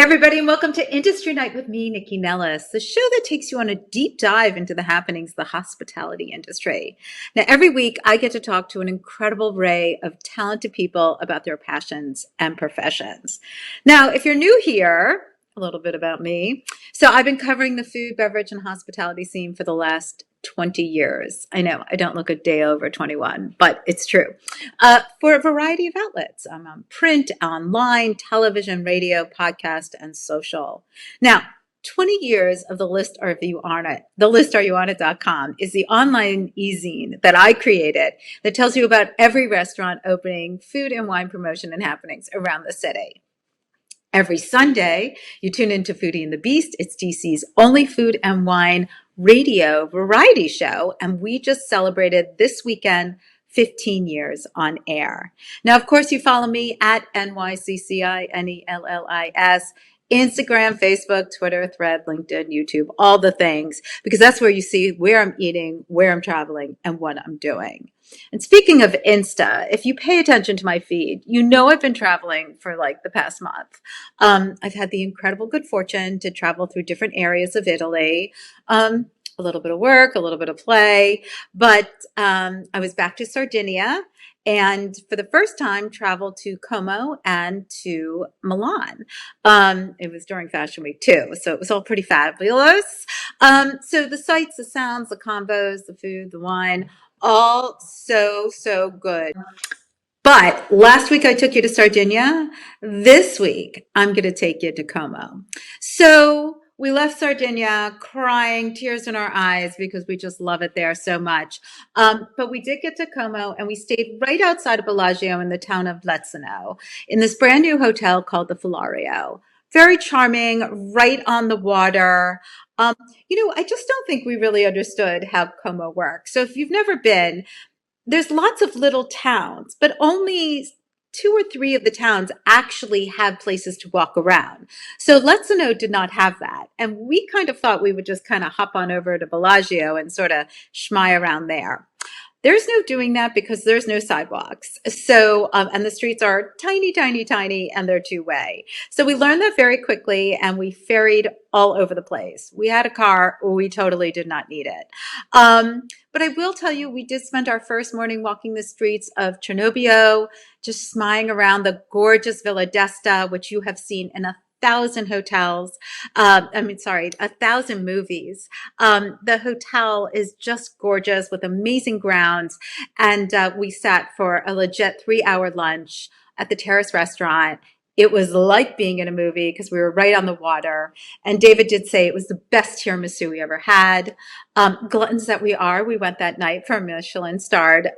everybody, and welcome to Industry Night with me, Nycci Nellis, the show that takes you on a deep dive into the happenings of the hospitality industry. Now, every week, I get to talk to an incredible array of talented people about their passions and professions. Now, if you're new here, a little bit about me. So I've been covering the food, beverage, and hospitality scene for the last 20 years. I know I don't look a day over 21, but it's true. For a variety of outlets. I'm on print, online, television, radio, podcast, and social. Now, 20 years of the list are you on it. TheListAreYouOnIt.com is the online e-zine that I created that tells you about every restaurant opening, food and wine promotion and happenings around the city. Every Sunday, you tune into Foodie and the Beast. It's DC's only food and wine radio variety show, and we just celebrated this weekend 15 years on air. Now, of course, you follow me at NYCCINELLIS, Instagram, Facebook, Twitter, Thread, LinkedIn, YouTube, all the things, because that's where you see where I'm eating, where I'm traveling, and what I'm doing. And speaking of Insta, if you pay attention to my feed, you know I've been traveling for like the past month. I've had the incredible good fortune to travel through different areas of Italy. A little bit of work, a little bit of play, but I was back to Sardinia and for the first time traveled to Como and to Milan. It was during Fashion Week too, so it was all pretty fabulous. So the sights, the sounds, the combos, the food, the wine, all so good. But last week I took you to Sardinia. This week I'm going to take you to Como. So we left Sardinia crying, tears in our eyes because we just love it there so much. But we did get to Como and we stayed right outside of Bellagio in the town of Lezzeno in this brand new hotel called the Filario. Very charming, right on the water. I just don't think we really understood how Como works. So if you've never been, there's lots of little towns, but only 2 or 3 of the towns actually have places to walk around. So Lezzeno did not have that. And we kind of thought we would just kind of hop on over to Bellagio and sort of shmy around there. There's no doing that because there's no sidewalks. So, and the streets are tiny, tiny, tiny, and they're two-way. So we learned that very quickly and we ferried all over the place. We had a car, we totally did not need it. But I will tell you, we did spend our first morning walking the streets of Cernobbio, just smying around the gorgeous Villa d'Este, which you have seen in 1,000 hotels. 1,000 movies. The hotel is just gorgeous with amazing grounds. And we sat for a legit 3-hour lunch at the Terrace restaurant. It was like being in a movie because we were right on the water. And David did say it was the best tiramisu we ever had. Gluttons that we are, we went that night for a Michelin-starred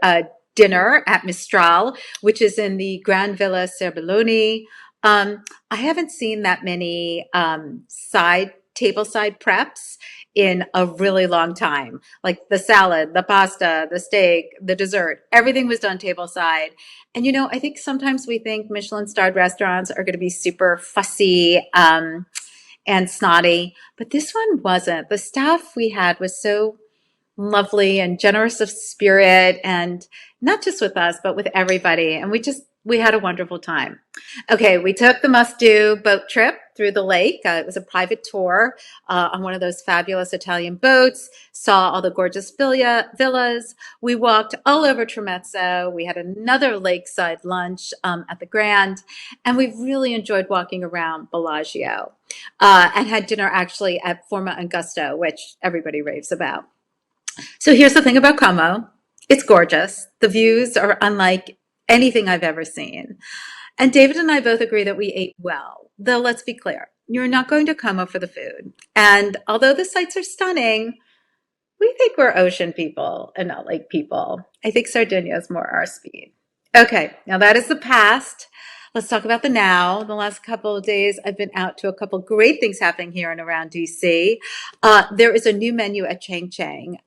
dinner at Mistral, which is in the Grand Villa Serbelloni. I haven't seen that many tableside preps in a really long time. Like the salad, the pasta, the steak, the dessert, everything was done tableside. And I think sometimes we think Michelin-starred restaurants are going to be super fussy and snotty, but this one wasn't. The staff we had was so lovely and generous of spirit, and not just with us, but with everybody. And we had a wonderful time. Okay, we took the must-do boat trip through the lake. It was a private tour on one of those fabulous Italian boats, saw all the gorgeous villas. We walked all over Tremezzo. We had another lakeside lunch at the Grand, and we really enjoyed walking around Bellagio and had dinner actually at Forma and Gusto, which everybody raves about. So here's the thing about Como. It's gorgeous. The views are unlike anything I've ever seen. And David and I both agree that we ate well. Though let's be clear, you're not going to Como for the food. And although the sights are stunning, we think we're ocean people and not lake people. I think Sardinia is more our speed. Okay, now that is the past. Let's talk about the now. The last couple of days, I've been out to a couple great things happening here and around DC. There is a new menu at Chang Chang.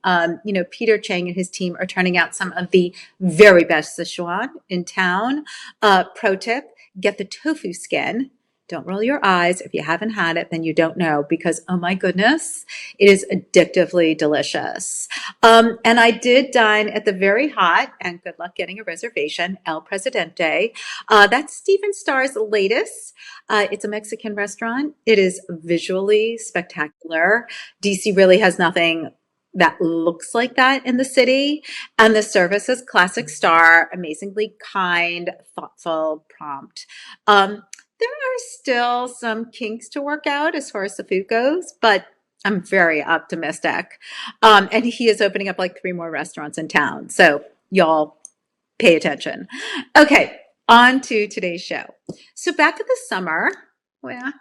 Peter Chang and his team are turning out some of the very best Sichuan in town. Pro tip, get the tofu skin. Don't roll your eyes. If you haven't had it, then you don't know because, oh my goodness, it is addictively delicious. And I did dine at the very hot, and good luck getting a reservation, El Presidente. That's Stephen Starr's latest. It's a Mexican restaurant. It is visually spectacular. DC really has nothing that looks like that in the city. And the service is classic star, amazingly kind, thoughtful, prompt. There are still some kinks to work out as far as the food goes, but I'm very optimistic. And he is opening up like 3 more restaurants in town. So y'all pay attention. Okay, on to today's show. So back in the summer, well,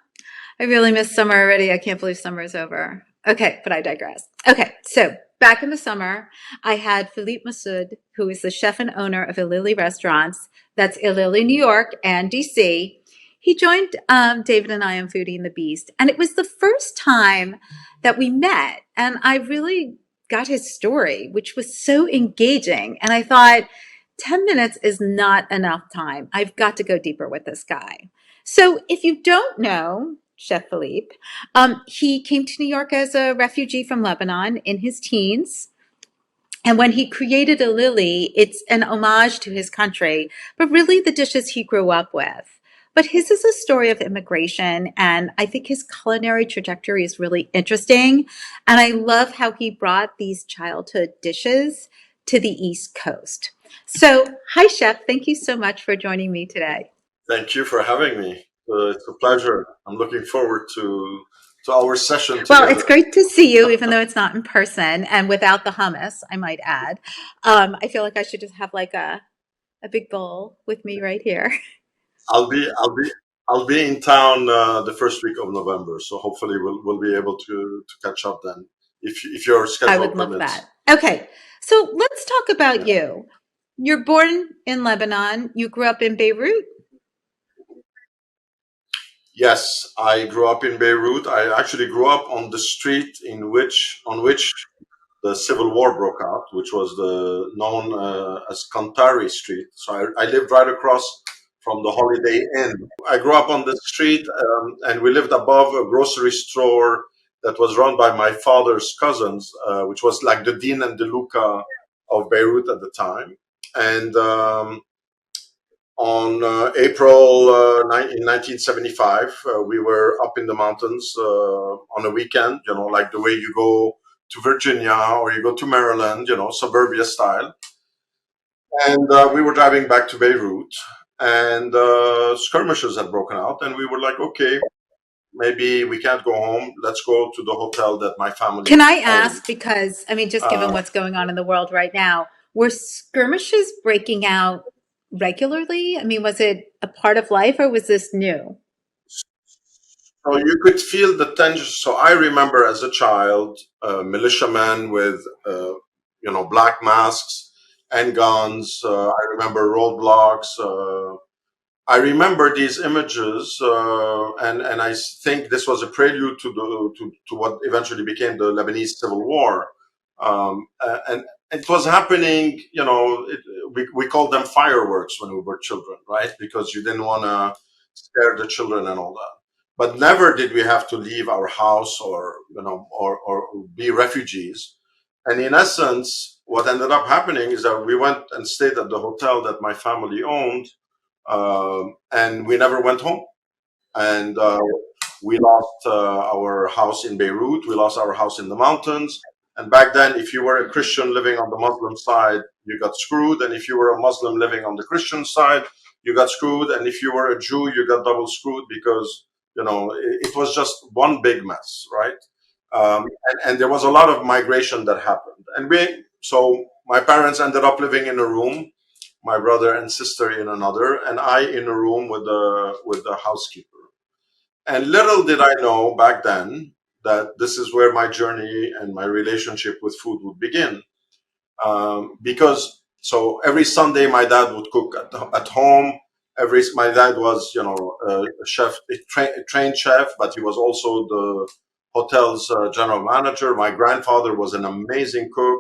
I really miss summer already. I can't believe summer is over. Okay, but I digress. Okay, so back in the summer, I had Philippe Massoud, who is the chef and owner of Ilili Restaurants. That's Ilili, New York and DC. He joined David and I on Foodie and the Beast, and it was the first time that we met, and I really got his story, which was so engaging. And I thought, 10 minutes is not enough time. I've got to go deeper with this guy. So if you don't know Chef Philippe, he came to New York as a refugee from Lebanon in his teens. And when he created Ilili, it's an homage to his country, but really the dishes he grew up with. But his is a story of immigration, and I think his culinary trajectory is really interesting. And I love how he brought these childhood dishes to the East Coast. So, hi, Chef. Thank you so much for joining me today. Thank you for having me. It's a pleasure. I'm looking forward to our session Well, it's together. great to see you, even though it's not in person and without the hummus, I might add. I feel like I should just have like a big bowl with me right here. I'll be I'll be I'll be in town the first week of November, so hopefully we'll be able to catch up then, if your I schedule would love permits. that. Okay, so let's talk about Yeah. you. You're born in Lebanon. You grew up in Beirut. Yes, I grew up in Beirut. I actually grew up on the street on which the civil war broke out, which was the known as Kantari Street. So I lived right across from the Holiday Inn. I grew up on the street, and we lived above a grocery store that was run by my father's cousins, which was like the Dean and DeLuca of Beirut at the time. And on April in 1975, we were up in the mountains on a weekend, like the way you go to Virginia or you go to Maryland, suburbia style. And we were driving back to Beirut, and skirmishes had broken out, and we were like, okay, maybe we can't go home. Let's go to the hotel that my Can family I owned. ask, because I mean, just given Uh, what's going on in the world right now, were skirmishes breaking out regularly? I mean, was it a part of life or was this new? so you could feel the tension. So I remember as a child, militiamen with, black masks and guns. I remember roadblocks. I remember these images, and I think this was a prelude to what eventually became the Lebanese Civil War, and it was happening. We called them fireworks when we were children, right? Because you didn't want to scare the children and all that. But never did we have to leave our house or be refugees. And in essence, what ended up happening is that we went and stayed at the hotel that my family owned, and we never went home. And we lost our house in Beirut. We lost our house in the mountains. And back then, if you were a Christian living on the Muslim side, you got screwed. And if you were a Muslim living on the Christian side, you got screwed. And if you were a Jew, you got double screwed because, it was just one big mess, right? And there was a lot of migration that happened. So my parents ended up living in a room, my brother and sister in another, and I in a room with the housekeeper. And little did I know back then that this is where my journey and my relationship with food would begin. Because so every Sunday my dad would cook at home. My dad was a chef, a trained chef, but he was also the hotel's general manager. My grandfather was an amazing cook.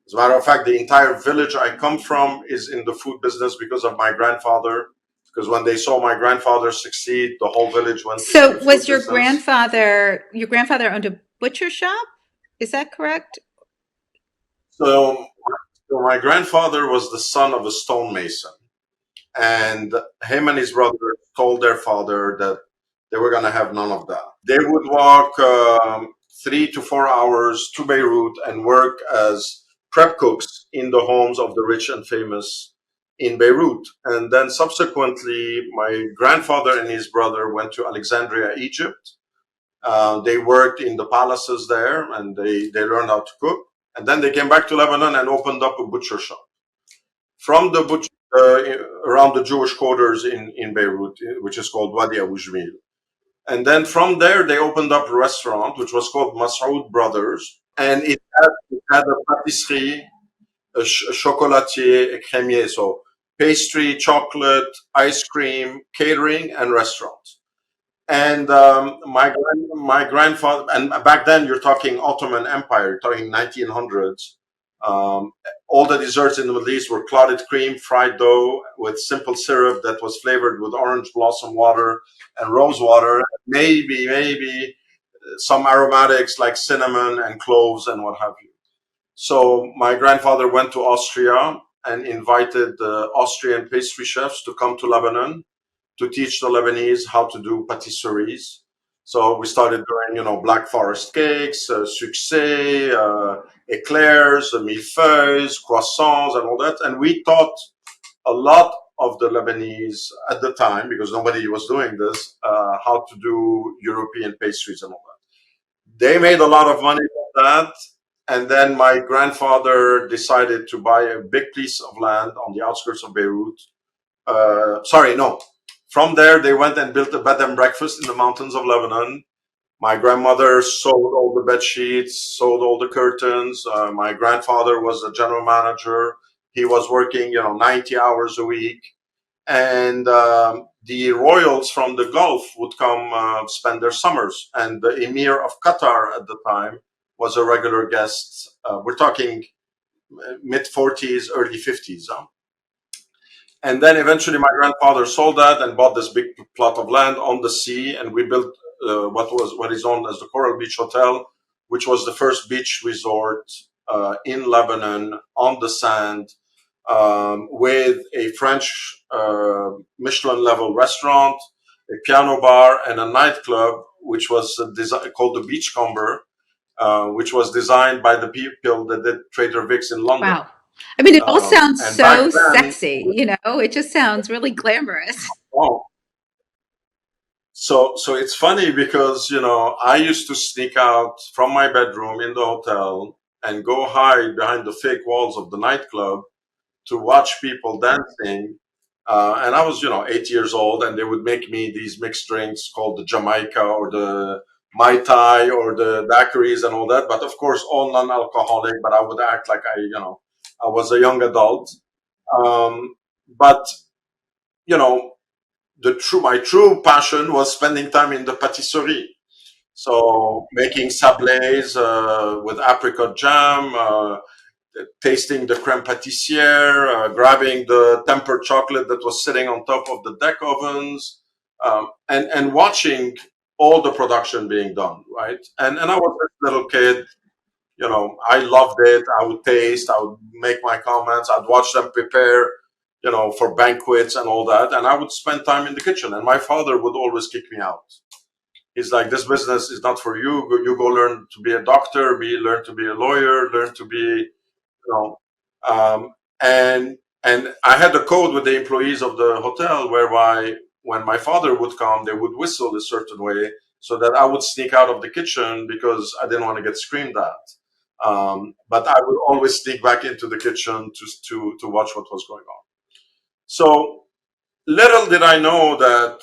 As a matter of fact, the entire village I come from is in the food business because of my grandfather. because when they saw my grandfather succeed, the whole village went into So the food was business. your grandfather owned a butcher shop? Is that correct? So, so my grandfather was the son of a stonemason, and him and his brother told their father that they were going to have none of that. They would walk 3 to 4 hours to Beirut and work as prep cooks in the homes of the rich and famous in Beirut. And then subsequently, my grandfather and his brother went to Alexandria, Egypt. They worked in the palaces there, and they learned how to cook. And then they came back to Lebanon and opened up a butcher shop from the butcher around the Jewish quarters in Beirut, which is called Wadi Abu Jmil. And then from there, they opened up a restaurant, which was called Masoud Brothers. And it had a patisserie, a chocolatier, a crémier, so pastry, chocolate, ice cream, catering, and restaurant. And my grandfather, and back then you're talking Ottoman Empire, you're talking 1900s. Um, all the desserts in the Middle East were clotted cream, fried dough with simple syrup that was flavored with orange blossom water and rose water, maybe some aromatics like cinnamon and cloves and what have you. So my grandfather went to Austria and invited the Austrian pastry chefs to come to Lebanon to teach the Lebanese how to do patisseries. So we started doing, Black Forest cakes, succès, eclairs, millefeuilles, croissants, and all that. And we taught a lot of the Lebanese at the time, because nobody was doing this, how to do European pastries and all that. They made a lot of money from that. And then my grandfather decided to buy a big piece of land on the outskirts of Beirut. Sorry, no. From there, they went and built a bed and breakfast in the mountains of Lebanon. My grandmother sewed all the bed sheets, sewed all the curtains. My grandfather was a general manager. He was working, 90 hours a week. And the royals from the Gulf would come spend their summers. And the emir of Qatar at the time was a regular guest. We're talking mid 40s, early 50s. And then eventually my grandfather sold that and bought this big plot of land on the sea, and we built what is known as the Coral Beach Hotel, which was the first beach resort in Lebanon on the sand, with a French Michelin level restaurant, a piano bar, and a nightclub, which was called the Beachcomber, which was designed by the people that did Trader Vic's in London. Wow. I mean, it all sounds And back so then, sexy, it just sounds really glamorous. oh, so it's funny because I used to sneak out from my bedroom in the hotel and go hide behind the fake walls of the nightclub to watch people dancing. And I was 8 years old, and they would make me these mixed drinks called the Jamaica or the Mai Tai or the daiquiris and all that. But of course, all non-alcoholic. But I would act like I was a young adult. But you know, my true passion was spending time in the patisserie. So making sablés with apricot jam, tasting the crème pâtissière, grabbing the tempered chocolate that was sitting on top of the deck ovens, and watching all the production being done, right? And I was this little kid, I loved it. I would taste, I would make my comments, I'd watch them prepare, for banquets and all that. And I would spend time in the kitchen. And my father would always kick me out. He's like, this business is not for you. You go learn to be a doctor, learn to be a lawyer, learn to be, know, um, and I had a code with the employees of the hotel whereby when my father would come, they would whistle a certain way so that I would sneak out of the kitchen because I didn't want to get screamed at. But I would always sneak back into the kitchen to watch what was going on. So little did I know that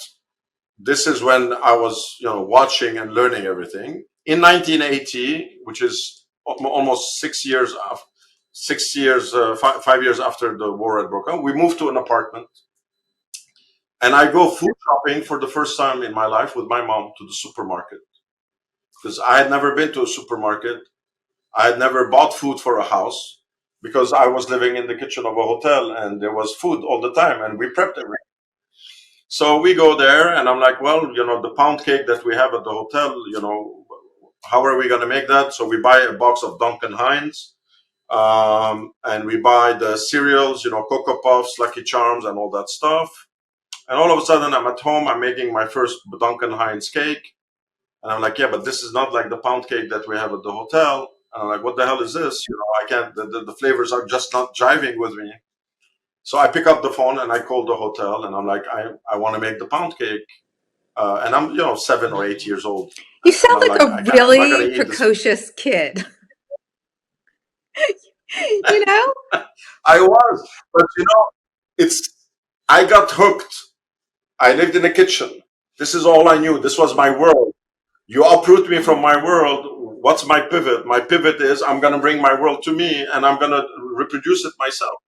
this is when I was, watching and learning everything. In 1980, which is almost 6 years after, 6 years, 5 years after the war had broken out, we moved to an apartment, and I go food shopping for the first time in my life with my mom to the supermarket because I had never been to a supermarket. I had never bought food for a house because I was living in the kitchen of a hotel and there was food all the time and we prepped everything. So we go there, and I'm like, well, the pound cake that we have at the hotel, how are we going to make that? So we buy a box of Duncan Hines, and we buy the cereals, Cocoa Puffs, Lucky Charms, and all that stuff. And all of a sudden, I'm at home, I'm making my first Duncan Hines cake. And I'm like, yeah, but this is not like the pound cake that we have at the hotel. And I'm like, what the hell is this? I can't, the flavors are just not jiving with me. So I pick up the phone and I call the hotel and I'm like, I want to make the pound cake. And I'm, 7 or 8 years old. You And sound I'm like like, a I'm not going really to eat this. precocious kid. You know? I was, but it's, I got hooked. I lived in a kitchen. This is all I knew. This was my world. You uproot me from my world. What's my pivot? My pivot is I'm going to bring my world to me and I'm going to reproduce it myself.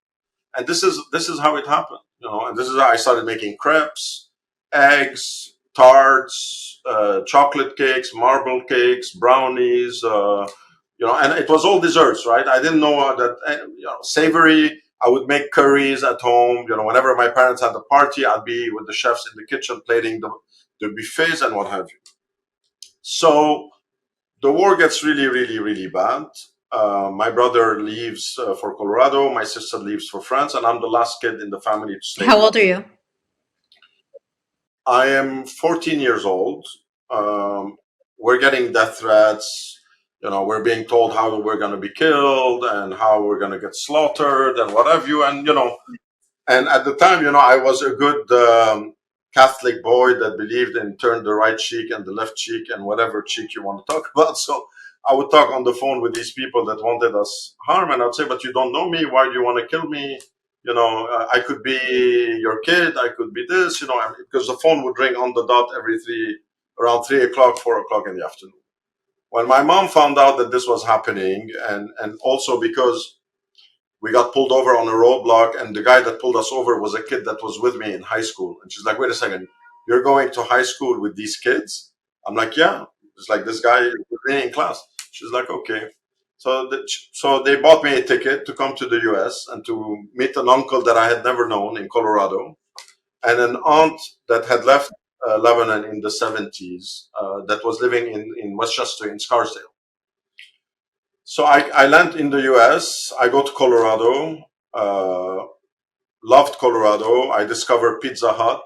And this is how it happened, and this is how I started making crepes, eggs, tarts, chocolate cakes, marble cakes, brownies, and it was all desserts, right? I didn't know that, savory. I would make curries at home. Whenever my parents had a party, I'd be with the chefs in the kitchen plating the buffets and what have you. So the war gets really, really, really bad. My brother leaves for Colorado. My sister leaves for France, and I'm the last kid in the family to stay How in old are Lebanon. you? I am 14 years old. Um, we're getting death threats. We're being told how we're going to be killed and how we're going to get slaughtered and what have you. And at the time, I was a good Catholic boy that believed in turn the right cheek and the left cheek and whatever cheek you want to talk about. So I would talk on the phone with these people that wanted us harm, and I'd say, "But you don't know me. Why do you want to kill me? I could be your kid. I could be this. Because the phone would ring on the dot around 3 o'clock, 4 o'clock in the afternoon. When my mom found out that this was happening, and also because we got pulled over on a roadblock, and the guy that pulled us over was a kid that was with me in high school. And she's like, wait a second, you're going to high school with these kids? I'm like, yeah. It's like, this guy with me in class. She's like, okay. So they bought me a ticket to come to the US and to meet an uncle that I had never known in Colorado, and an aunt that had left Lebanon in the 70s, that was living in Westchester in Scarsdale. So I land in the US. I go to Colorado. Uh, Loved Colorado. I discovered Pizza Hut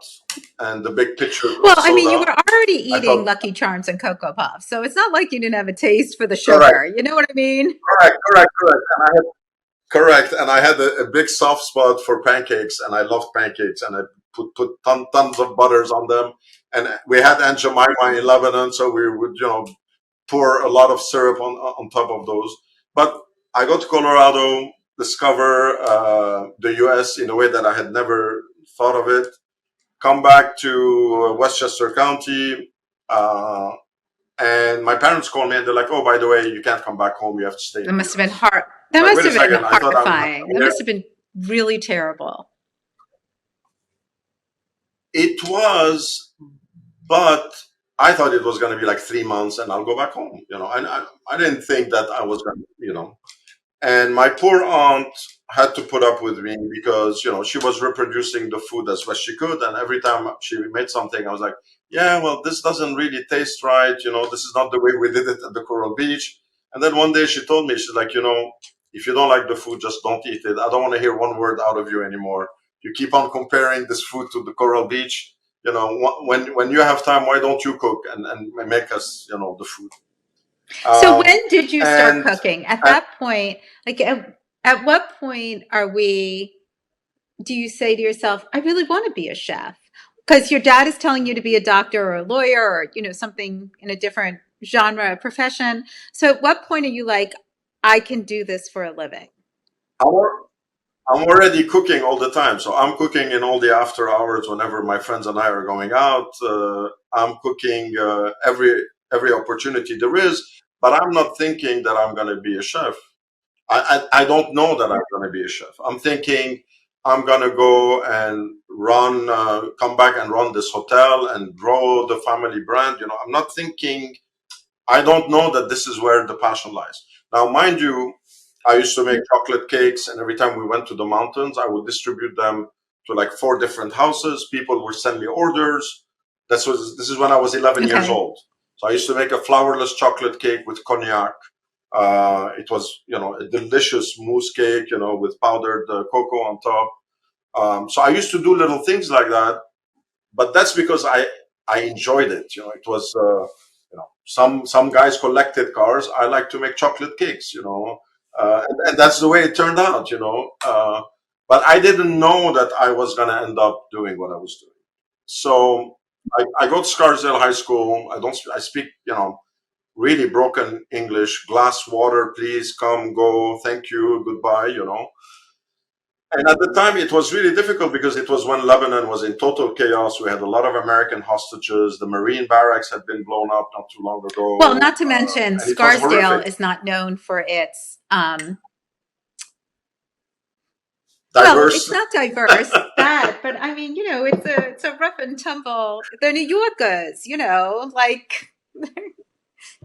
and the big pitcher Well, of I mean, you soda. were already I eating thought, Lucky Charms and Cocoa Puffs, so it's not like you didn't have a taste for the correct, sugar. You know what I mean? correct. Correct. And I had a big soft spot for pancakes, and I loved pancakes, and I put tons of butters on them. And we had Aunt Jemima in Lebanon, so we would, pour a lot of syrup on top of those. But I go to Colorado, discover the U.S. in a way that I had never thought of it. Come back to Westchester County, and my parents call me and they're like, "Oh, by the way, you can't come back home. You have to stay That in the must have been U.S." hard. That Like, must wait a have been second, I thought I'm horrifying. That here. must have been really terrible. It was, but I thought it was going to be like 3 months and I'll go back home. And I didn't think that I was going to, And my poor aunt had to put up with me because, she was reproducing the food as best she could. And every time she made something, I was like, yeah, well, this doesn't really taste right. This is not the way we did it at the Coral Beach. And then one day she told me, she's like, if you don't like the food, just don't eat it. I don't want to hear one word out of you anymore. You keep on comparing this food to the Coral Beach. When you have time, why don't you cook and make us, the food? So Um, when did you start and, cooking? At and that point, like at what point do you say to yourself, I really want to be a chef? Because your dad is telling you to be a doctor or a lawyer or, something in a different genre of profession. So at what point are you like, I can do this for a living? our I'm already cooking all the time. So I'm cooking in all the after hours whenever my friends and I are going out. I'm cooking every opportunity there is, but I'm not thinking that I'm going to be a chef. I don't know that I'm going to be a chef. I'm thinking I'm going to go and come back and run this hotel and grow the family brand. I'm not thinking, I don't know that this is where the passion lies. Now, mind you, I used to make chocolate cakes, and every time we went to the mountains, I would distribute them to like 4 different houses. People would send me orders. This is when I was 11 years Okay. old. So I used to make a flourless chocolate cake with cognac. It was, a delicious mousse cake, with powdered cocoa on top. So I used to do little things like that, but that's because I enjoyed it. It was, some guys collected cars. I like to make chocolate cakes. And that's the way it turned out. But I didn't know that I was going to end up doing what I was doing. So I go to Scarsdale High School. I speak, really broken English. Glass water, please, come, go, thank you, goodbye. And at the time, it was really difficult because it was when Lebanon was in total chaos. We had a lot of American hostages. The Marine barracks had been blown up not too long Well, ago. not to mention And it was Scarsdale horrific. is not known for its well, it's Diverse. not diverse, that, but I mean, it's a rough and tumble. They're New Yorkers, like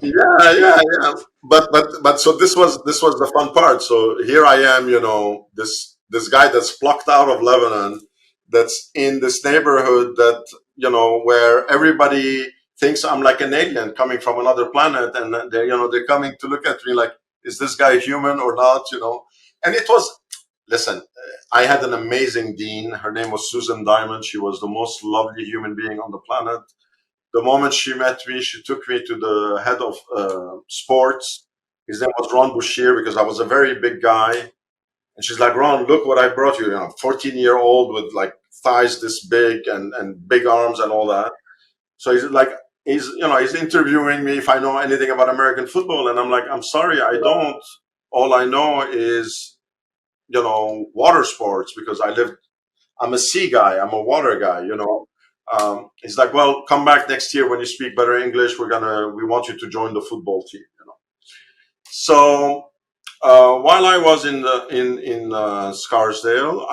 Yeah, yeah, yeah. But so this was the fun part. So here I am, this guy that's plucked out of Lebanon, that's in this neighborhood that, where everybody thinks I'm like an alien coming from another planet, and they're coming to look at me like, is this guy human or not? And it was, listen, I had an amazing dean. Her name was Susan Diamond. She was the most lovely human being on the planet. The moment she met me, she took me to the head of sports. His name was Ron Bouchier, because I was a very big guy. And she's like, Ron, look what I brought you. 14-year-old with like thighs this big and big arms and all that. So he's like, he's interviewing me if I know anything about American football. And I'm like, I'm sorry, I don't. All I know is, water sports, because I'm a sea guy. I'm a water guy. He's like, well, come back next year when you speak better English. We want you to join the football team. So while I was in Scarsdale,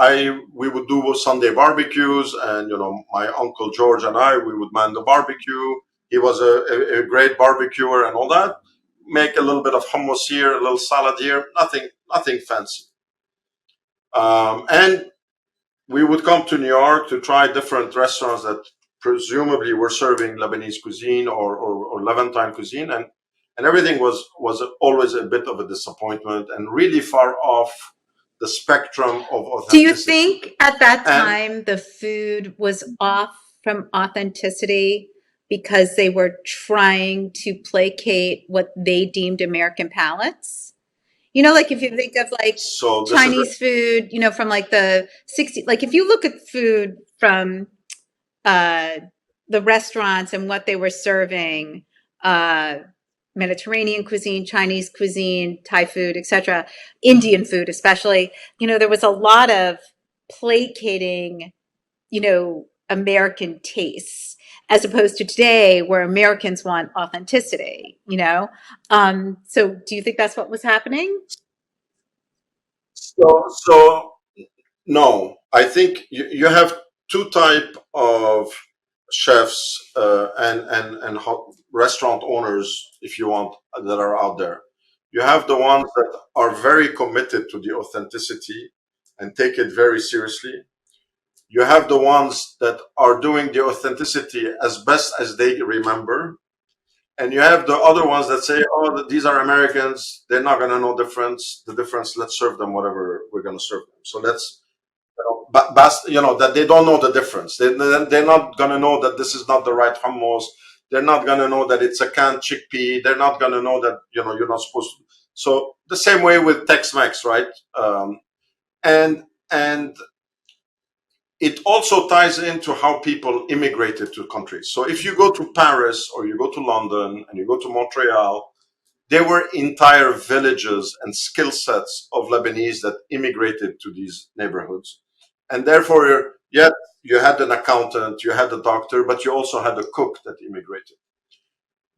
we would do Sunday barbecues, and my uncle George and we would man the barbecue. He was a great barbecuer and all that. Make a little bit of hummus here, a little salad here, nothing fancy. And we would come to New York to try different restaurants that presumably were serving Lebanese cuisine or Levantine cuisine, and everything was always a bit of a disappointment and really far off the spectrum of do you authenticity. think at that And time the food was off from authenticity because they were trying to placate what they deemed American palates? Like if you think of like so this is Chinese food, from like the 60s, like if you look at food from uh, the restaurants and what they were serving, uh, Mediterranean cuisine, Chinese cuisine, Thai food, etc., Indian food especially, there was a lot of placating, American tastes, as opposed to today where Americans want authenticity. So do you think that's what was happening? so no. I think you have two type of chefs and restaurant owners, if you want, that are out there. You have the ones that are very committed to the authenticity and take it very seriously. You have the ones that are doing the authenticity as best as they remember. And you have the other ones that say, oh, these are Americans. They're not going to know the difference. Let's serve them whatever we're going to serve them. So that's, that they don't know the difference. They're not going to know that this is not the right hummus. They're not going to know that it's a canned chickpea. They're not going to know that, you're not supposed to. So the same way with Tex-Mex, right? And and it also ties into how people immigrated to countries. So if you go to Paris or you go to London and you go to Montreal, there were entire villages and skill sets of Lebanese that immigrated to these neighborhoods. And therefore, yeah, you had an accountant, you had a doctor, but you also had a cook that immigrated.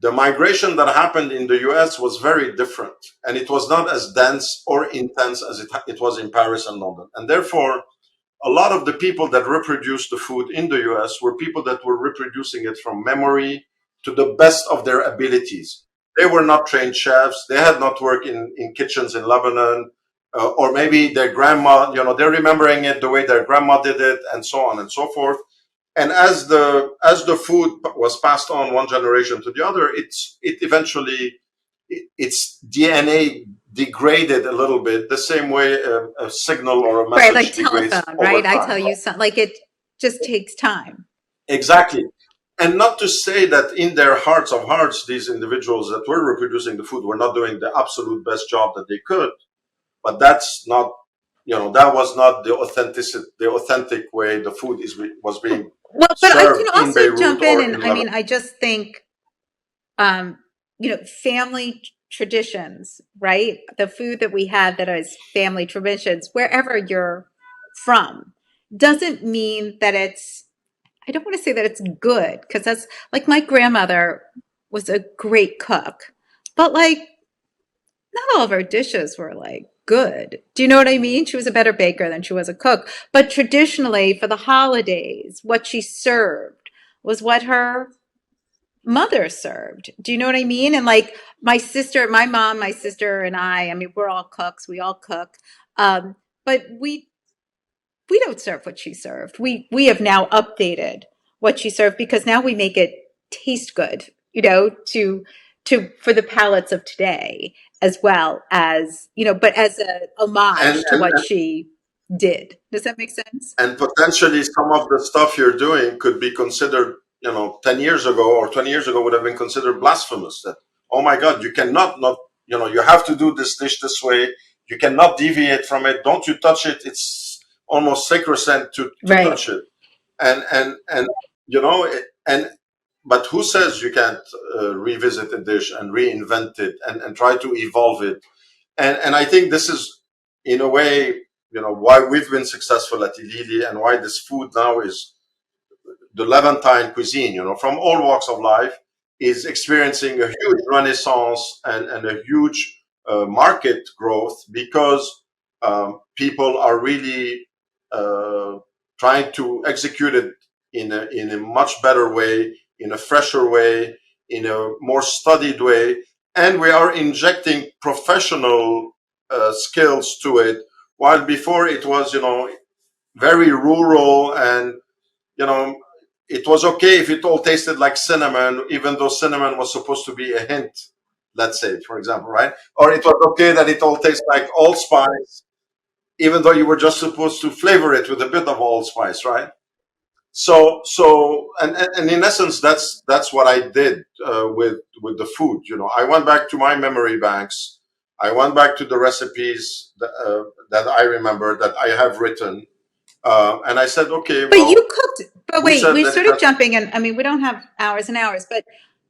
The migration that happened in the US was very different, and it was not as dense or intense as it was in Paris and London. And therefore, a lot of the people that reproduced the food in the US were people that were reproducing it from memory to the best of their abilities. They were not trained chefs. They had not worked in kitchens in Lebanon. or maybe their grandma, they're remembering it the way their grandma did it, and so on and so forth. And as the food was passed on one generation to the other, it eventually, its DNA degraded a little bit, the same way a signal or a Right, like message degrades telephone, over right? I time. tell you something, like it just takes time. Exactly. And not to say that in their hearts of hearts, these individuals that were reproducing the food were not doing the absolute best job that they could, but that's not, that was not the authentic way the food was being Well, but I can served in also Beirut jump in, or and in I Lebanon. mean, I just think, um, family traditions, right? The food that we have that is family traditions, wherever you're from, doesn't mean that it's, I don't want to say that it's good, because that's like my grandmother was a great cook, but like not all of her dishes were like good. Do you know what I mean? She was a better baker than she was a cook. But traditionally, for the holidays, what she served was what her mother served. Do you know what I mean? And like my sister, my mom, my sister, and I mean, we're all cooks. We all cook. But we don't serve what she served. We have now updated what she served because now we make it taste good, to for the palates of today, as well as, but as a and homage to and what she did. Does that make sense? and potentially some of the stuff you're doing could be considered, 10 years ago or 20 years ago would have been considered blasphemous. That, oh my God, you cannot not, you have to do this dish this way. You cannot deviate from it. Don't you touch it. It's almost sacrosanct to Right. touch it. And and but who says you can't revisit a dish and reinvent it and try to evolve it? And I think this is, in a way, why we've been successful at Ilili, and why this food now is the Levantine cuisine, from all walks of life, is experiencing a huge renaissance and a huge market growth, because people are really uh, trying to execute it in a much better way, in a fresher way, in a more studied way. And we are injecting professional skills to it, while before it was, very rural, and you know, it was okay if it all tasted like cinnamon, even though cinnamon was supposed to be a hint, let's say, for example, right? Or it was okay that it all tastes like allspice, even though you were just supposed to flavor it with a bit of allspice, right? And in essence, that's what I did with the food. I went back to my memory banks. I went back to the recipes that I remember, that I have written, and I said, okay, But you well, cooked, but who wait, said we're that it sort of has? jumping in. I mean, we don't have hours and hours, but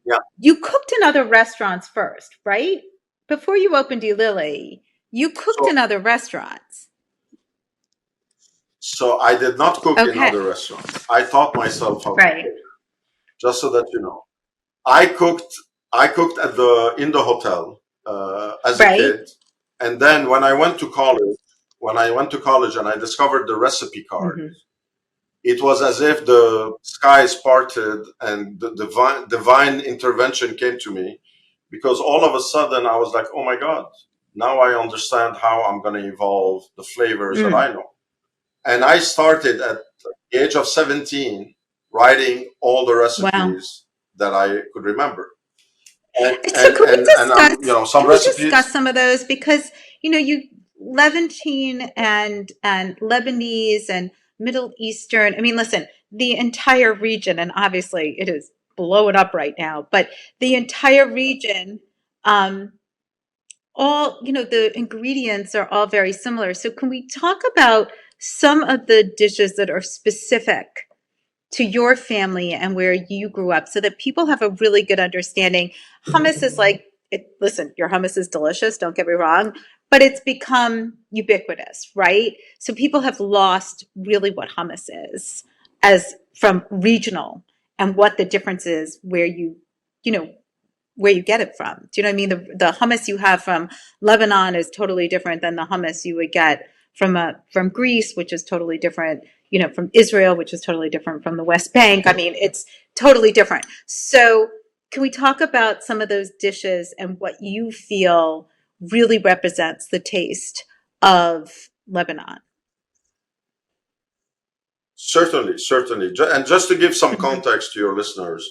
Yeah. you cooked in other restaurants first, right? Before you opened Lily, you cooked So in other restaurants. so I did not cook in Okay. other restaurants. I taught myself how to Right. cook. Just so that you know, I cooked. I cooked at the in the hotel as a Right. kid, and then when I went to college and I discovered the recipe card, Hmm. it was as if the skies parted and the divine intervention came to me, because all of a sudden I was like, oh my God, now I understand how I'm going to evolve the flavors that Mm. I know. And I started at the age of 17 writing all the Wow. recipes that I could remember. And So and could we and, and some discuss recipes. some of those, because you Levantine and Lebanese and Middle Eastern. I mean, listen, the entire region, and obviously it is blowing up right now, but the entire region, um, all, the ingredients are all very similar. So can we talk about some of the dishes that are specific to your family and where you grew up, so that people have a really good understanding? Hummus is like, listen, your hummus is delicious, don't get me wrong, but it's become ubiquitous, right? So people have lost really what hummus is, as from regional, and what the difference is you know, where you get it from. Do you know what I mean? The hummus you have from Lebanon is totally different than the hummus you would get from Greece, which is totally different, from Israel, which is totally different from the West Bank. I mean, it's totally different. So, can we talk about some of those dishes and what you feel really represents the taste of Lebanon? Certainly, certainly. And just to give some Mhm, context to your listeners,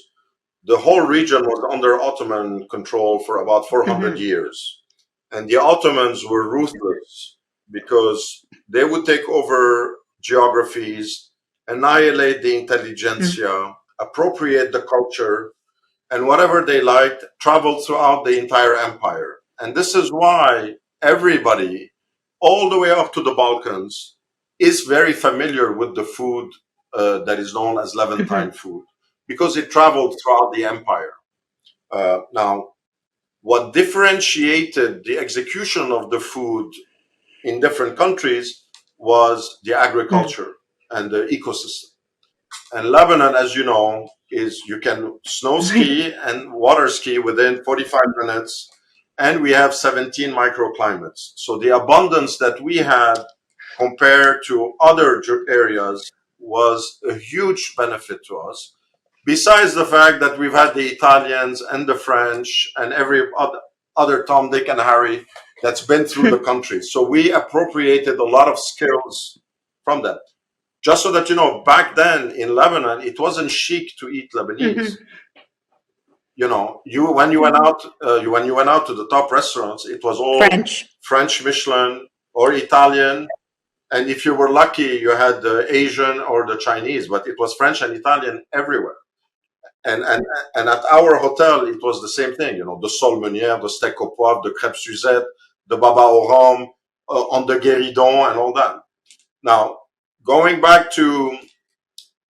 the whole region was under Ottoman control for about 400 mhm, years. And the Ottomans were ruthless because they would take over geographies, annihilate the mhm, intelligentsia, appropriate the culture, and whatever they liked traveled throughout the entire empire. And this is why everybody, all the way up to the Balkans, is very familiar with the food that is known as Levantine mhm, food because it traveled throughout the empire. Now, what differentiated the execution of the food in different countries was the mhm. agriculture and the ecosystem. And Lebanon, as you know, is you can snow Right. ski and water ski within 45 minutes, and we have 17 microclimates. So the abundance that we had compared to other areas was a huge benefit to us. Besides the fact that we've had the Italians and the French and every other Tom, Dick, and Harry that's been through the country. So we appropriated a lot of skills from that. Just so that you know, back then in Lebanon, it wasn't chic to eat Lebanese. Mhm. You know, you when you went out, when you went out to the top restaurants, it was all French. French Michelin or Italian, and if you were lucky, you had the Asian or the Chinese, but it was French and Italian everywhere. And and and at our hotel, it was the same thing. You know, the sole meunière, the steak au poivre, the crêpe Suzette, the baba au rhum, on the guéridon, and all that. Now, going back to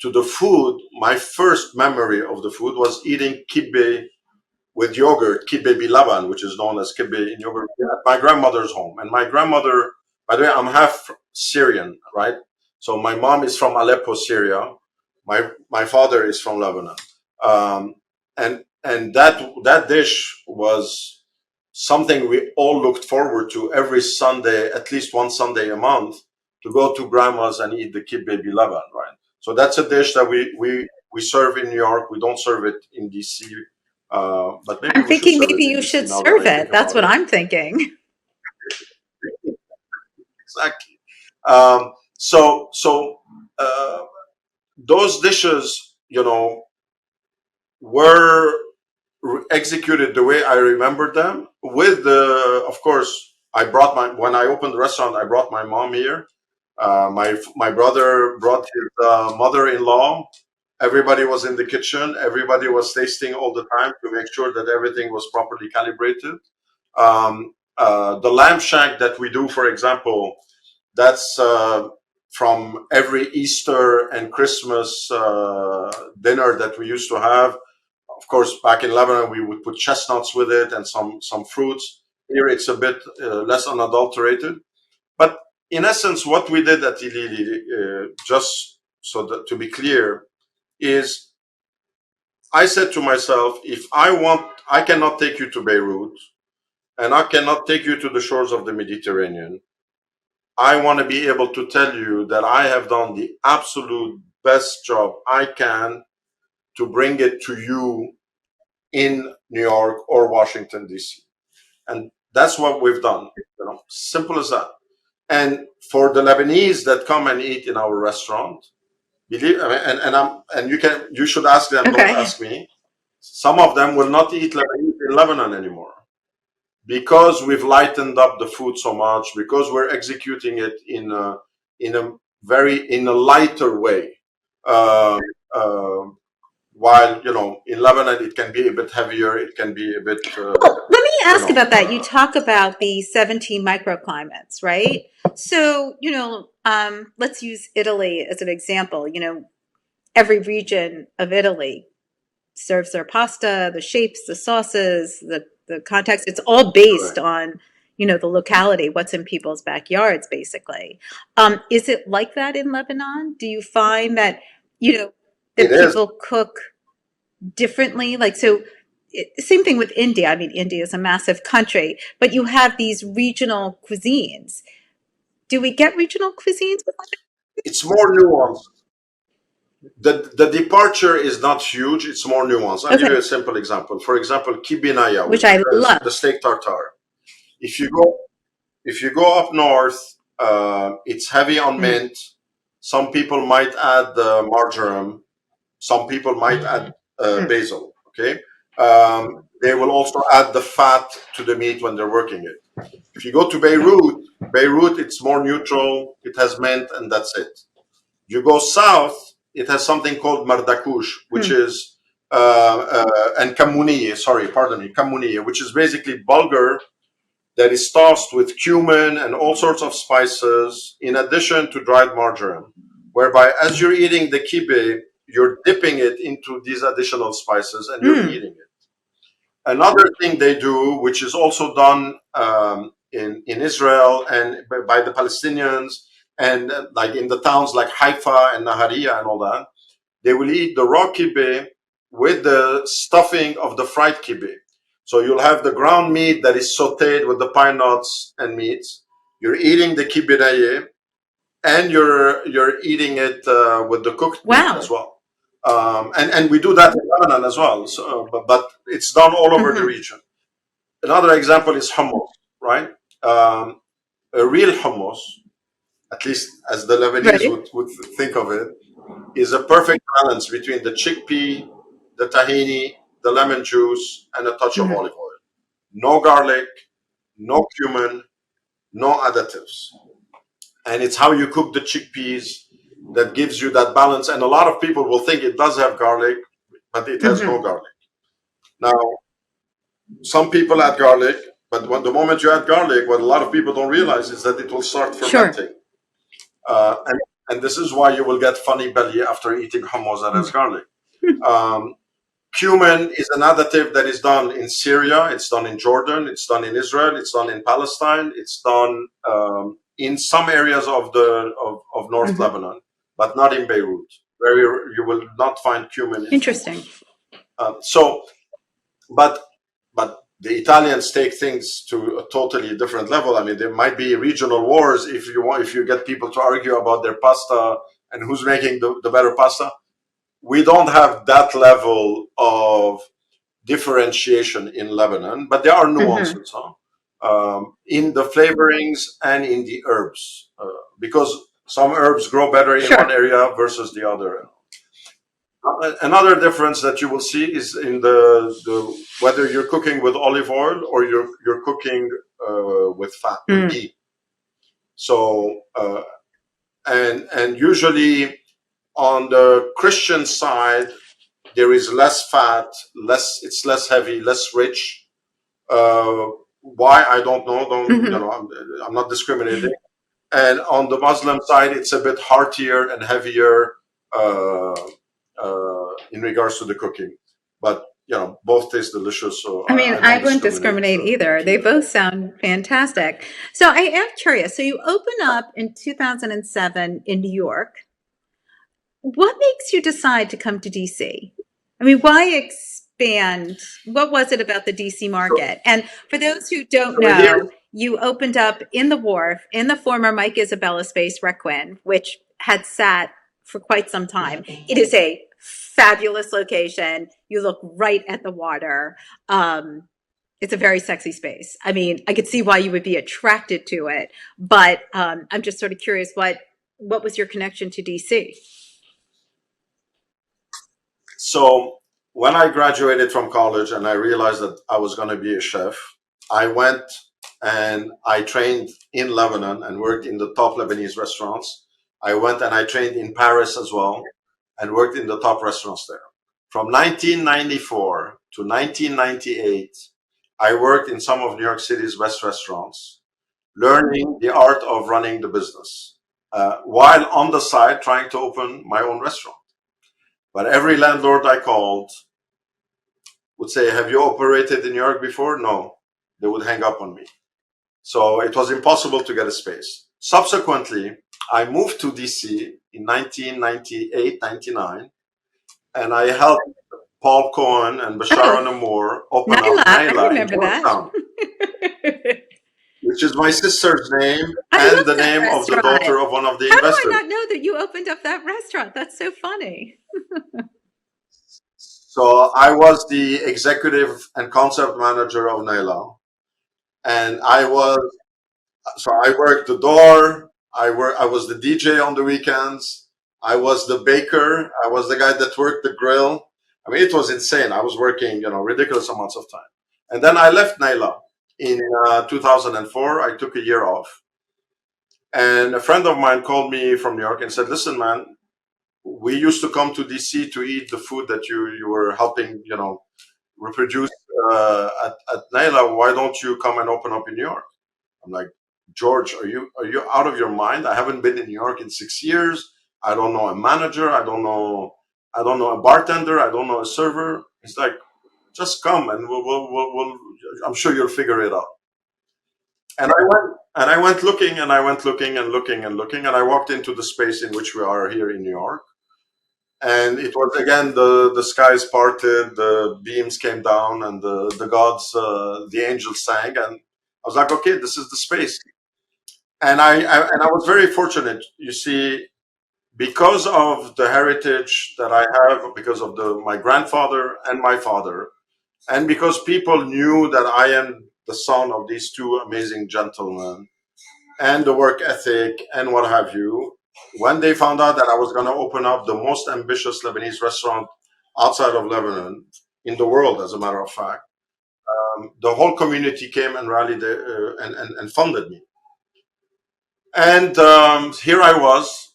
the food, my first memory of the food was eating kibbeh with yogurt, kibbeh bilaban, which is known as kibbeh in yogurt, at my grandmother's home. And my grandmother, by the way, I'm half Syrian, right? So my mom is from Aleppo, Syria. My father is from Lebanon, and that dish was something we all looked forward to every Sunday, at least one Sunday a month, to go to grandma's and eat the kibbeh bilaban, right? So that's a dish that we serve in New York. We don't serve it in DC, but maybe I'm we should thinking serve maybe it in you DC should now that serve I think it. That's about what it. I'm thinking. Exactly. So those dishes, you know, were executed the way I remembered them. With the, of course, I brought my when I opened the restaurant, I brought my mom here. My brother brought his mother-in-law. Everybody was in the kitchen. Everybody was tasting all the time to make sure that everything was properly calibrated. The lamb shank that we do, for example, that's from every Easter and Christmas dinner that we used to have. Of course, back in Lebanon, we would put chestnuts with it and some fruits. Here, it's a bit less unadulterated. But in essence, what we did at Ilili, just so that to be clear, is I said to myself, if I cannot take you to Beirut, and I cannot take you to the shores of the Mediterranean. I want to be able to tell you that I have done the absolute best job I can to bring it to you in New York or Washington, D.C. And that's what we've done. You know, simple as that. And for the Lebanese that come and eat in our restaurant, believe and you should ask them, don't Okay. ask me. Some of them will not eat Lebanese in Lebanon anymore because we've lightened up the food so much, because we're executing it in a lighter way. Uh, uh, while in Lebanon it can be a bit heavier, it can be a bit Well, let me you ask know about that. You talk about the 17 microclimates, right? So, let's use Italy as an example. Every region of Italy serves their pasta, the shapes, the sauces, the context. It's all based correct. on, the locality, what's in people's backyards, basically. Is it like that in Lebanon? Do you find that, you know, It that is. people cook differently? Like, so same thing with India. I mean, India is a massive country, but you have these regional cuisines. Do we get regional cuisines with It's more nuanced. The departure is not huge. It's more nuanced. I'll give you Okay, a simple example. For example, kibinaya, which which I is love. the steak tartare. If you go if you go up north It's heavy on Mm. mint. Some people might add marjoram. Some people might add Mm. basil. Okay. They will also add the fat to the meat when they're working it. If you go to Beirut, it's more neutral. It has mint, and that's it. You go south, it has something called mardakouche, which Mm. is and kamounie. Sorry, pardon me, kamounie, which is basically bulgur that is tossed with cumin and all sorts of spices, in addition to dried marjoram. Whereby, as you're eating the kibbeh, you're dipping it into these additional spices and you're Mm. eating it. Another thing they do, which is also done in Israel and by the Palestinians, and like in the towns like Haifa and Nahariya and all that, they will eat the raw kibbeh with the stuffing of the fried kibbeh. So you'll have the ground meat that is sautéed with the pine nuts and meats. You're eating the kibbeh and you're eating it with the cooked meat as Wow. well. And we do that in Lebanon as well. So, but it's done all over the Hmm. region. Another example is hummus, right? Um, a real hummus, at least as the Lebanese Right. would think of it, is a perfect balance between the chickpea, the tahini, the lemon juice, and a touch of Hmm. olive oil. No garlic, no cumin, no additives. And it's how you cook the chickpeas that gives you that balance. And a lot of people will think it does have garlic, but it has no Hmm. garlic. Now, some people add garlic, but the moment you add garlic, what a lot of people don't realize is that it will start Sure. fermenting. Uh, and, and this is why you will get funny belly after eating hummus that has garlic. Um, Cumin is an additive that is done in Syria, it's done in Jordan, it's done in Israel, it's done in Palestine, it's done in some areas of North Hmm. Lebanon, but not in Beirut, where you will not find cumin in Interesting. hummus. So, but the Italians take things to a totally different level. I mean, there might be regional wars if you get people to argue about their pasta and who's making the better pasta. We don't have that level of differentiation in Lebanon, but there are Hmm. nuances in the flavorings and in the herbs, because some herbs grow better in one Sure. area versus the other. Another difference that you will see is in the whether you're cooking with olive oil or you're cooking with fat, with Mm. ghee. So and usually on the Christian side there is less fat, it's less heavy, less rich. Uh, why I don't know. Don't you Hmm. know? I'm not discriminating. And on the Muslim side, it's a bit heartier and heavier uh, in regards to the cooking. But both taste delicious, so I mean, I I don't wouldn't discriminate discriminate either. between They the both two. sound fantastic. So I am curious. So you open up in 2007 in New York. What makes you decide to come to DC? I mean, why expand? What was it about the DC So, market? And for those who don't so here, know, you opened up in the Wharf in the former Mike Isabella space, Requin, which had sat for quite some time. It is a fabulous location. You look right at the water. Um, it's a very sexy space. I mean, I could see why you would be attracted to it, but I'm just sort of curious what was your connection to DC? so when I graduated from college and I realized that I was going to be a chef, I went and I trained in Lebanon and worked in the top Lebanese restaurants. I went and I trained in Paris as well and worked in the top restaurants there. From 1994 to 1998, I worked in some of New York City's best restaurants, learning the art of running the business, while on the side trying to open my own restaurant. But every landlord I called would say, "Have you operated in New York before?" No. They would hang up on me. So it was impossible to get a space. Subsequently, I moved to DC in 1998, 99, and I helped Paul Cohen and Bashara Oh, Namour open up Nyla, I Naila in remember that. Georgetown, which is my sister's name I and love the that name of the restaurant. daughter of one of the How do I investors. not know that you opened up that restaurant? That's so funny. So I was the executive and concept manager of Naila, and I worked the door, I was the DJ on the weekends. I was the baker. I was the guy that worked the grill. I mean, it was insane. I was working, ridiculous amounts of time. And then I left Naila in 2004. I took a year off. And a friend of mine called me from New York and said, listen, man, we used to come to DC to eat the food that you were helping, reproduce at Naila. Why don't you come and open up in New York? I'm like, George, are you out of your mind? I haven't been in New York in 6 years. I don't know a manager. I don't know a bartender. I don't know a server. He's like, just come and we'll I'm sure you'll figure it out. And I went looking and I went looking and looking and looking and I walked into the space in which we are here in New York. And it was again the skies parted, the beams came down, and the gods, the angels sang, and I was like, okay, this is the space. And I was very fortunate, you see, because of the heritage that I have, because of my grandfather and my father, and because people knew that I am the son of these two amazing gentlemen, and the work ethic and what have you. When they found out that I was going to open up the most ambitious Lebanese restaurant outside of Lebanon in the world, as a matter of fact, the whole community came and rallied and funded me. And here I was,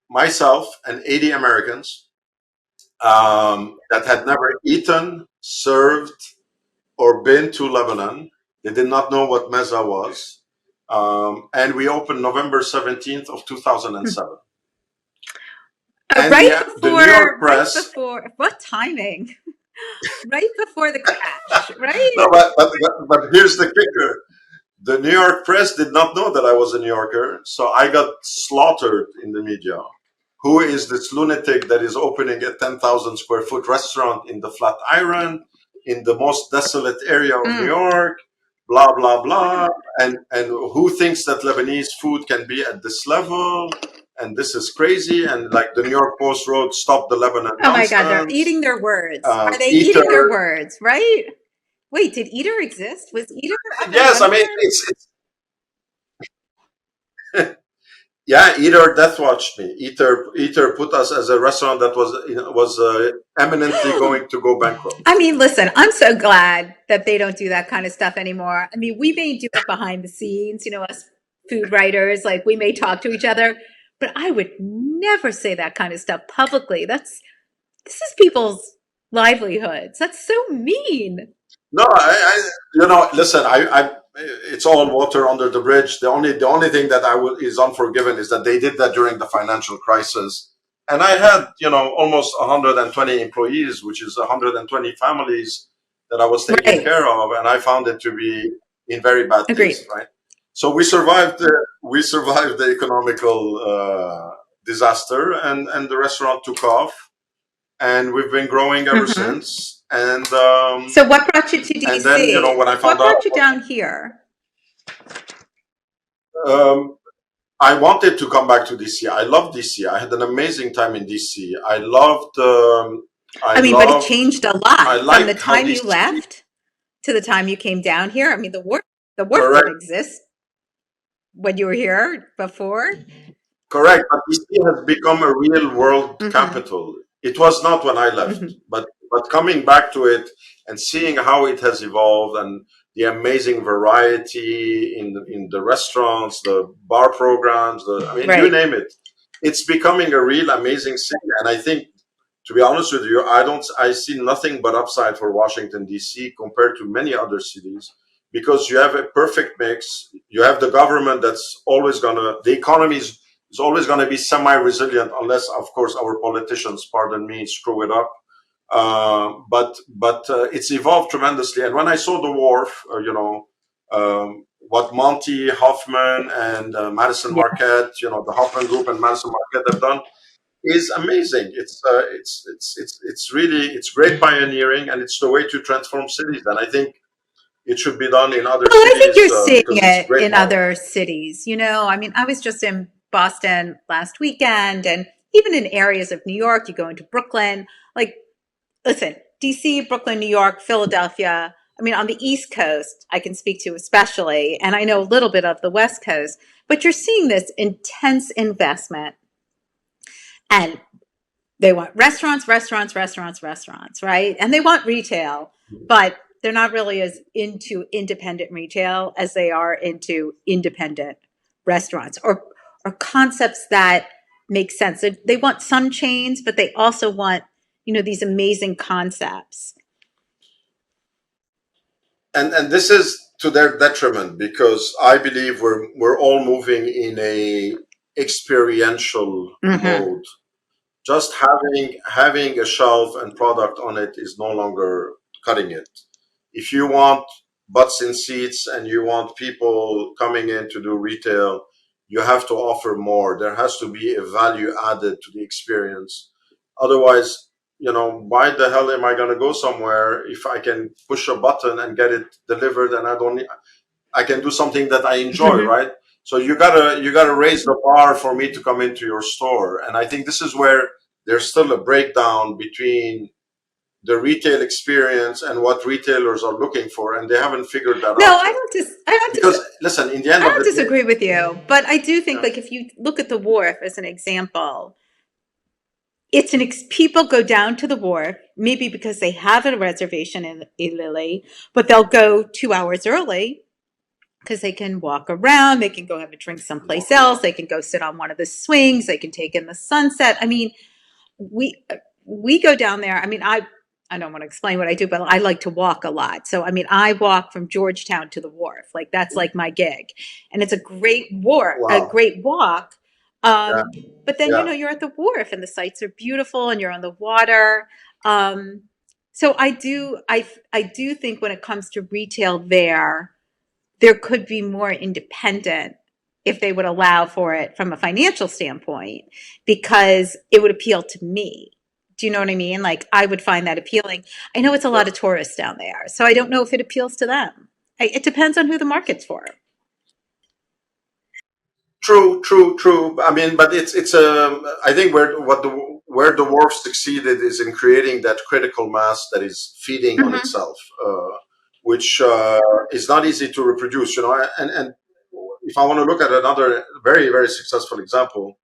myself and 80 Americans that had never eaten, served, or been to Lebanon. They did not know what meza was. And we opened November 17th of 2007. And the New York Right press, before, what timing? Right before the crash, right? no, but here's the kicker. The New York press did not know that I was a New Yorker, so I got slaughtered in the media. Who is this lunatic that is opening a 10,000 square foot restaurant in the Flatiron, in the most desolate area of New Mm. York? Blah blah blah. And who thinks that Lebanese food can be at this level? And this is crazy. And like the New York Post wrote, "Stop the Lebanon Oh my God, they're nonsense." eating their words. Are they Eater, eating their words, right? Wait, did Eater exist? Was Eater ever yes, I running mean then? it's yeah, Eater death watched me. Eater put us as a restaurant that was eminently going to go bankrupt. I mean, listen, I'm so glad that they don't do that kind of stuff anymore. I mean, we may do it behind the scenes, us food writers, like we may talk to each other, but I would never say that kind of stuff publicly. This is people's livelihoods. That's so mean. No, listen, it's all water under the bridge. The only thing that is unforgiven is that they did that during the financial crisis, and I had, almost 120 employees, which is 120 families that I was taking Right. care of, and I found it to be in very bad Agreed. taste, right? So we survived the economical disaster, and the restaurant took off, and we've been growing ever Hmm. since. And So what brought you to and then, DC? when I What found out, brought you down here? um, I wanted to come back to DC. I love DC. I had an amazing time in DC. I I mean, but it loved, changed a lot I from the liked how time you DC, left to the time you came down here. I mean, the wharf didn't correct, exist when you were here before. correct. But DC has become a real world Hmm. capital. It was not when I left, Hmm. but coming back to it and seeing how it has evolved, and the amazing variety in the restaurants, the bar programs, I mean, you Right. name it. It's becoming a real amazing city, and I think, to be honest with you, I see nothing but upside for Washington D.C. compared to many other cities, because you have a perfect mix. You have the government that's always gonna the economy is always gonna be semi-resilient, unless of course our politicians, pardon me, screw it up. But it's evolved tremendously. And when I saw the wharf, what Monty Hoffman and Madison Yeah. Marquette, the Hoffman Group and Madison Marquette have done, is amazing. It's great pioneering, and it's the way to transform cities. And I think it should be done in other Well, I think cities you're seeing because it's a it great in model. other cities. I mean, I was just in Boston last weekend, and even in areas of New York, you go into Brooklyn. Like, listen, DC, Brooklyn, New York, Philadelphia. I mean, on the East Coast, I can speak to especially, and I know a little bit of the West Coast, but you're seeing this intense investment, and they want restaurants, restaurants, restaurants, restaurants, right? And they want retail, but they're not really as into independent retail as they are into independent restaurants or concepts that make sense. They want some chains, but they also want, these amazing concepts. And this is to their detriment, because I believe we're all moving in a experiential Mm-hmm. mode. Just having a shelf and product on it is no longer cutting it. If you want butts in seats and you want people coming in to do retail, you have to offer more. There has to be a value added to the experience. Otherwise, why the hell am I going to go somewhere if I can push a button and get it delivered, and I can do something that I enjoy, Mm-hmm. right? So you gotta raise the bar for me to come into your store. And I think this is where there's still a breakdown between the retail experience and what retailers are looking for, and they haven't figured that No, out yet. Because listen, in the end I of don't the day, disagree with you, but I do think yeah, like if you look at the wharf as an example, it's people go down to the wharf maybe because they have a reservation in Lily, but they'll go 2 hours early because they can walk around, they can go have a drink someplace walk around. else, they can go sit on one of the swings, they can take in the sunset. I mean, we we go down there. I mean, I don't want to explain what I do, but I like to walk a lot. So I mean, I walk from Georgetown to the wharf. Like that's like my gig, and it's a Wow. great walk. Yeah, Um, but then yeah. you're at the wharf, and the sights are beautiful, and you're on the water. Um, so I do think when it comes to retail there could be more independent if they would allow for it from a financial standpoint, because it would appeal to me. Do you know what I mean? Like I would find that appealing. I know it's a lot of tourists down there, so I don't know if it appeals to them. It depends on who the market's for. True, true, true. I mean, but it's I think where the wharf succeeded is in creating that critical mass that is feeding on Mm-hmm. itself, which is not easy to reproduce. And if I want to look at another very very successful example,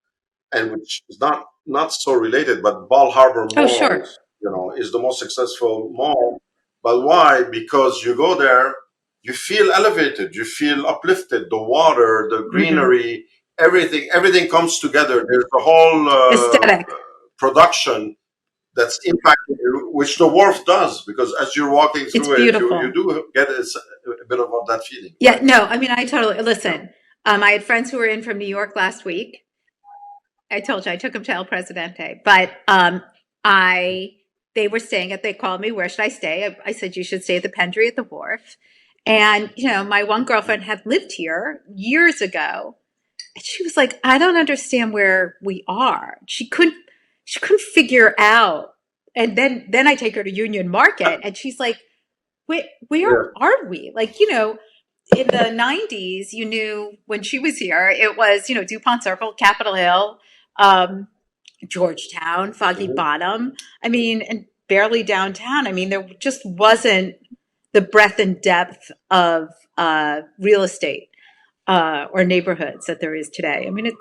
and which is not so related, but Bal Harbour Oh, Mall, sure. is the most successful mall. But why? Because you go there, you feel elevated, you feel uplifted. The water, the Mm-hmm. greenery, everything comes together. There's a whole Aesthetic. production that's impacting you, which the wharf does. Because as you're walking It's through it, you beautiful. do get a bit of that feeling, Yeah, right? no, I mean, I totally Yeah. listen. I had friends who were in from New York last week. I told you I took them to El Presidente, but I they were staying at. They called me. Where should I stay? I said you should stay at the Pendry at the Wharf. And my one girlfriend had lived here years ago, and she was like, I don't understand where we are. She couldn't figure out. And then I take her to Union Market, and she's like, where Yeah. are we? Like, in the 90s, you knew when she was here, it was, DuPont Circle, Capitol Hill, um, Georgetown, Foggy Mhm. Bottom. I mean, and barely downtown. I mean, there just wasn't the breadth and depth of real estate or neighborhoods that there is today. I mean, New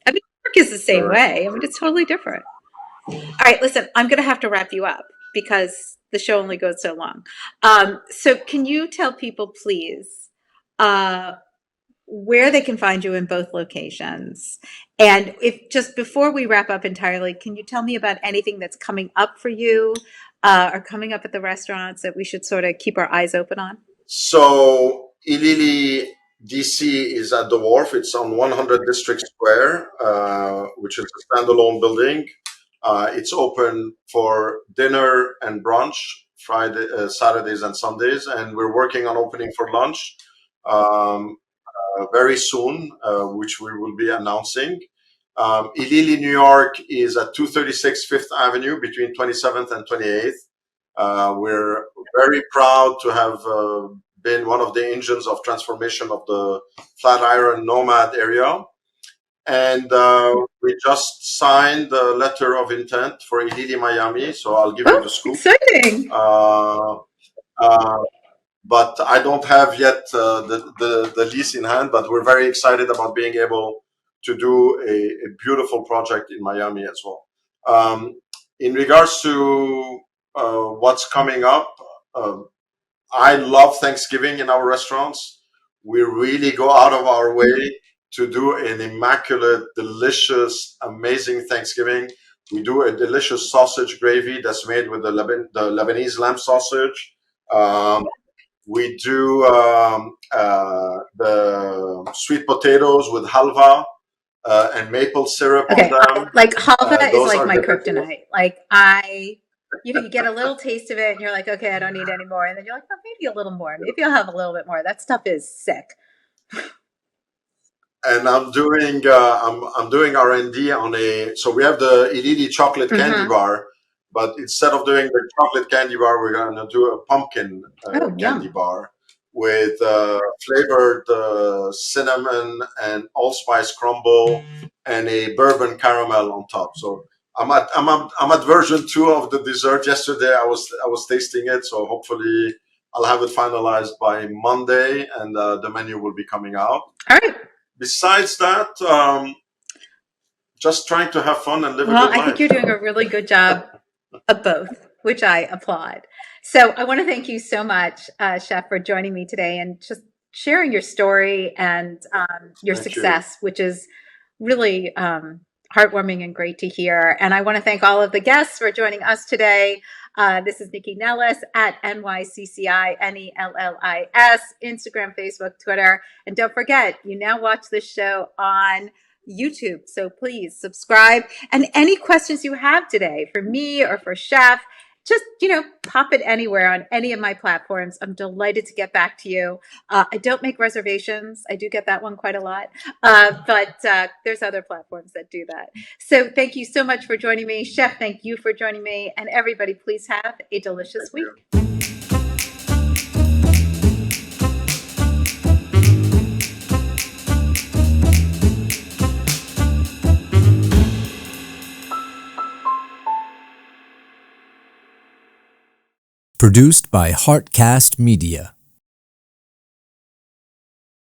York is the same Correct. way. I mean, it's totally different. All right, listen, I'm going to have to wrap you up because the show only goes so long. So, can you tell people, please, uh, where they can find you in both locations? And if just before we wrap up entirely, can you tell me about anything that's coming up for you or coming up at the restaurants that we should sort of keep our eyes open on? So Ilili DC is at the wharf. It's on 100 District Square, which is a standalone building. It's open for dinner and brunch Friday, Saturdays, and Sundays, and we're working on opening for lunch um, very soon, which we will be announcing. Ilili, New York, is at 236 Fifth Avenue between 27th and 28th. We're very proud to have been one of the engines of transformation of the Flatiron Nomad area. And we just signed the letter of intent for Ilili Miami. So I'll give you Oh, the scoop. exciting. Uh, uh, but I don't have yet the lease in hand. But we're very excited about being able to do a beautiful project in Miami as well. In regards to what's coming up, I love Thanksgiving in our restaurants. We really go out of our way to do an immaculate, delicious, amazing Thanksgiving. We do a delicious sausage gravy that's made with the Lebanese lamb sausage. Um, we do the sweet potatoes with halva and maple syrup on Okay, them. like halva is Those like are my delicious. kryptonite. You get a little taste of it, and you're like, okay, I don't need any more, and then you're like, oh, maybe a little more. Maybe I'll have a little bit more. That stuff is sick. And I'm doing R&D on a, so we have the Ilili chocolate candy Mm-hmm. bar, but instead of doing the chocolate candy bar, we're gonna do a pumpkin Oh, candy yum. bar with flavored cinnamon and allspice crumble and a bourbon caramel on top. So I'm at version 2 of the dessert. Yesterday I was tasting it, so hopefully I'll have it finalized by Monday, and the menu will be coming out. All right. Besides that, just trying to have fun and live a Well, good I think you're life. doing a really good job of both, which I applaud. So I want to thank you so much, Chef, for joining me today and just sharing your story and your Thank you. success, which is really heartwarming and great to hear. And I want to thank all of the guests for joining us today. This is Nycci Nellis at NYCCI, Instagram, Facebook, Twitter. And don't forget, you now watch this show on YouTube. So please subscribe. And any questions you have today for me or for Chef, just, pop it anywhere on any of my platforms. I'm delighted to get back to you. I don't make reservations. I do get that one quite a lot. But there's other platforms that do that. So thank you so much for joining me. Chef, thank you for joining me. And everybody, please have a delicious Thank you. week. Produced by Heartcast Media.